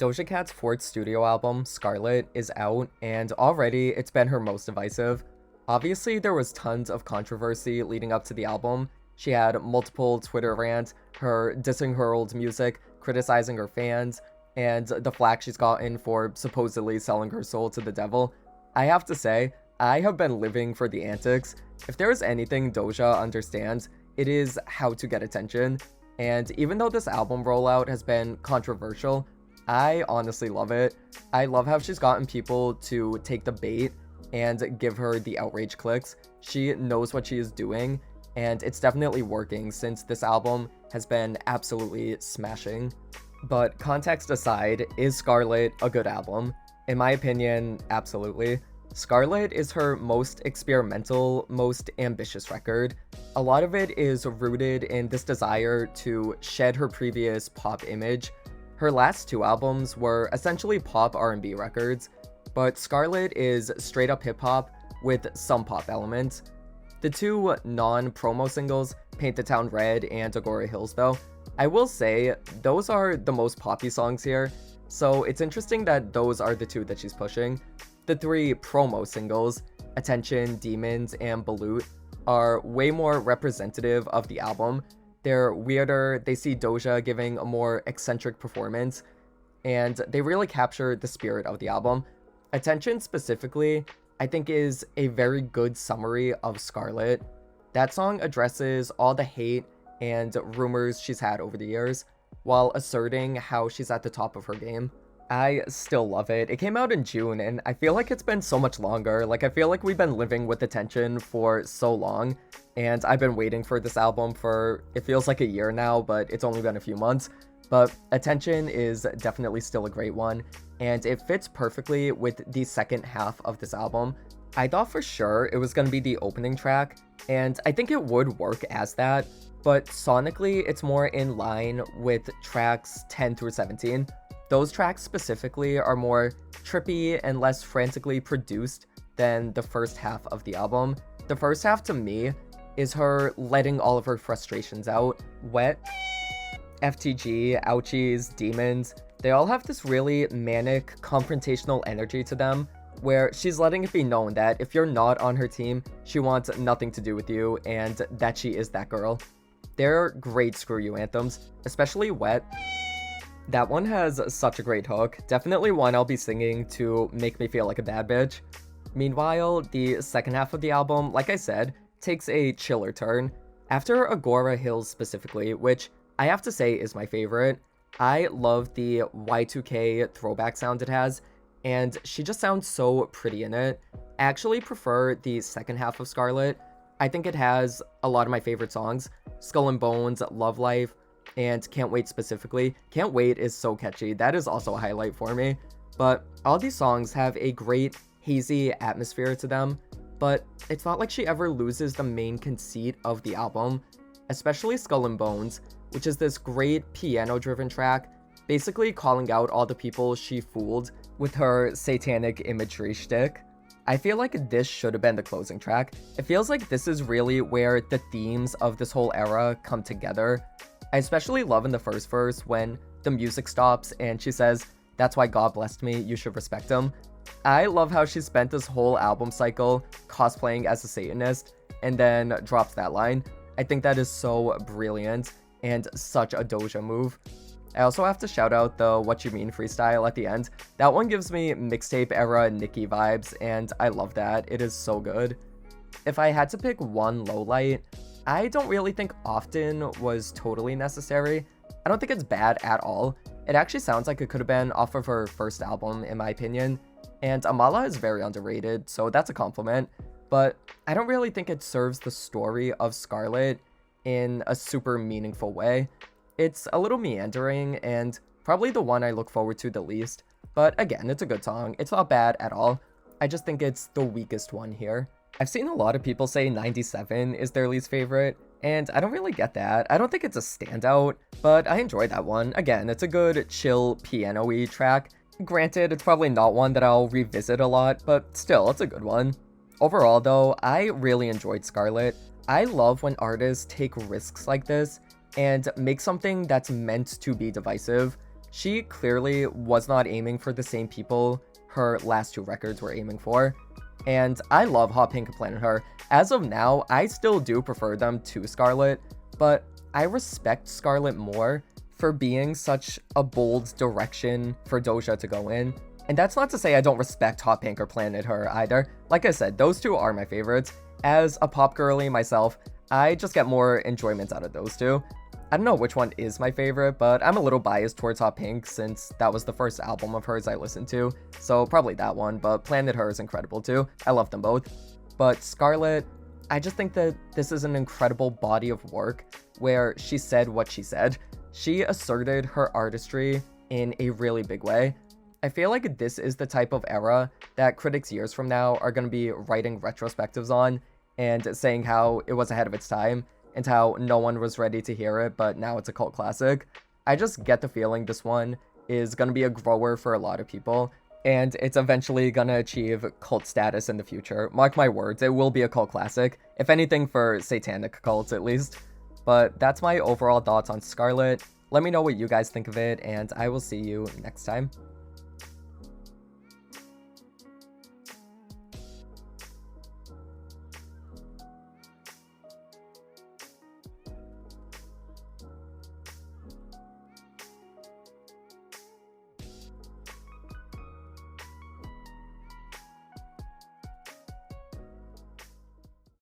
Doja Cat's fourth studio album, Scarlet, is out, and already it's been her most divisive. Obviously, there was tons of controversy leading up to the album. She had multiple Twitter rants, her dissing her old music, criticizing her fans, and the flack she's gotten for supposedly selling her soul to the devil. I have to say, I have been living for the antics. If there is anything Doja understands, it is how to get attention. And even though this album rollout has been controversial, I honestly love it. I love how she's gotten people to take the bait and give her the outrage clicks. She knows what she is doing, and it's definitely working since this album has been absolutely smashing. But context aside, is Scarlet a good album? In my opinion, absolutely. Scarlet is her most experimental, most ambitious record. A lot of it is rooted in this desire to shed her previous pop image. Her last two albums were essentially pop R&B records, but Scarlet is straight up hip-hop with some pop elements. The two non-promo singles, Paint the Town Red and Agora Hills though, I will say those are the most poppy songs here, so it's interesting that those are the two that she's pushing. The three promo singles, Attention, Demons, and Balut, are way more representative of the album. They're weirder, they see Doja giving a more eccentric performance, and they really capture the spirit of the album. Attention specifically, I think is a very good summary of Scarlet. That song addresses all the hate and rumors she's had over the years, while asserting how she's at the top of her game. I still love it. It came out in June, and I feel like it's been so much longer. Like, I feel like we've been living with Attention for so long, and I've been waiting for this album for, it feels like a year now, but it's only been a few months. But Attention is definitely still a great one, and it fits perfectly with the second half of this album. I thought for sure it was going to be the opening track, and I think it would work as that, but sonically it's more in line with tracks 10 through 17. Those tracks specifically are more trippy and less frantically produced than the first half of the album. The first half to me is her letting all of her frustrations out. Wet, FTG, Ouchies, Demons, they all have this really manic, confrontational energy to them, where she's letting it be known that if you're not on her team, she wants nothing to do with you, and that she is that girl. They're great screw you anthems, especially Wet. That one has such a great hook, definitely one I'll be singing to make me feel like a bad bitch. Meanwhile, the second half of the album, like I said, takes a chiller turn. After Agora Hills specifically, which I have to say is my favorite, I love the Y2K throwback sound it has, and she just sounds so pretty in it. I actually prefer the second half of Scarlet. I think it has a lot of my favorite songs, Skull and Bones, Love Life, and Can't Wait specifically. Can't Wait is so catchy, that is also a highlight for me. But all these songs have a great hazy atmosphere to them, but it's not like she ever loses the main conceit of the album, especially Skull and Bones, which is this great piano-driven track, basically calling out all the people she fooled with her satanic imagery shtick. I feel like this should have been the closing track. It feels like this is really where the themes of this whole era come together. I especially love in the first verse when the music stops and she says, "That's why God blessed me, you should respect him." I love how she spent this whole album cycle cosplaying as a Satanist and then drops that line. I think that is so brilliant and such a Doja move. I also have to shout out the What You Mean freestyle at the end. That one gives me mixtape era Nicki vibes, and I love that. It is so good. If I had to pick one lowlight, I don't really think Often was totally necessary. I don't think it's bad at all. It actually sounds like it could have been off of her first album, in my opinion. And Amala is very underrated, so that's a compliment. But I don't really think it serves the story of Scarlet in a super meaningful way. It's a little meandering and probably the one I look forward to the least. But again, it's a good song. It's not bad at all. I just think it's the weakest one here. I've seen a lot of people say 97 is their least favorite, and I don't really get that. I don't think it's a standout, but I enjoy that one. Again, it's a good, chill, piano-y track. Granted, it's probably not one that I'll revisit a lot, but still, it's a good one. Overall, though, I really enjoyed Scarlet. I love when artists take risks like this and make something that's meant to be divisive. she clearly was not aiming for the same people her last two records were aiming for. And I love Hot Pink and Planet Her. As of now, I still do prefer them to Scarlet, but I respect Scarlet more for being such a bold direction for Doja to go in. And that's not to say I don't respect Hot Pink or Planet Her either. Like I said, those two are my favorites. As a pop girly myself, I just get more enjoyment out of those two. I don't know which one is my favorite, but I'm a little biased towards Hot Pink since that was the first album of hers I listened to, so probably that one, but Planet Her is incredible too. I love them both. But Scarlet, I just think that this is an incredible body of work where she said what she said. She asserted her artistry in a really big way. I feel like this is the type of era that critics years from now are going to be writing retrospectives on and saying how it was ahead of its time and how no one was ready to hear it, but now it's a cult classic. I just get the feeling this one is going to be a grower for a lot of people, and it's eventually going to achieve cult status in the future. Mark my words, it will be a cult classic, if anything for satanic cults at least. But that's my overall thoughts on Scarlet. Let me know what you guys think of it, and I will see you next time.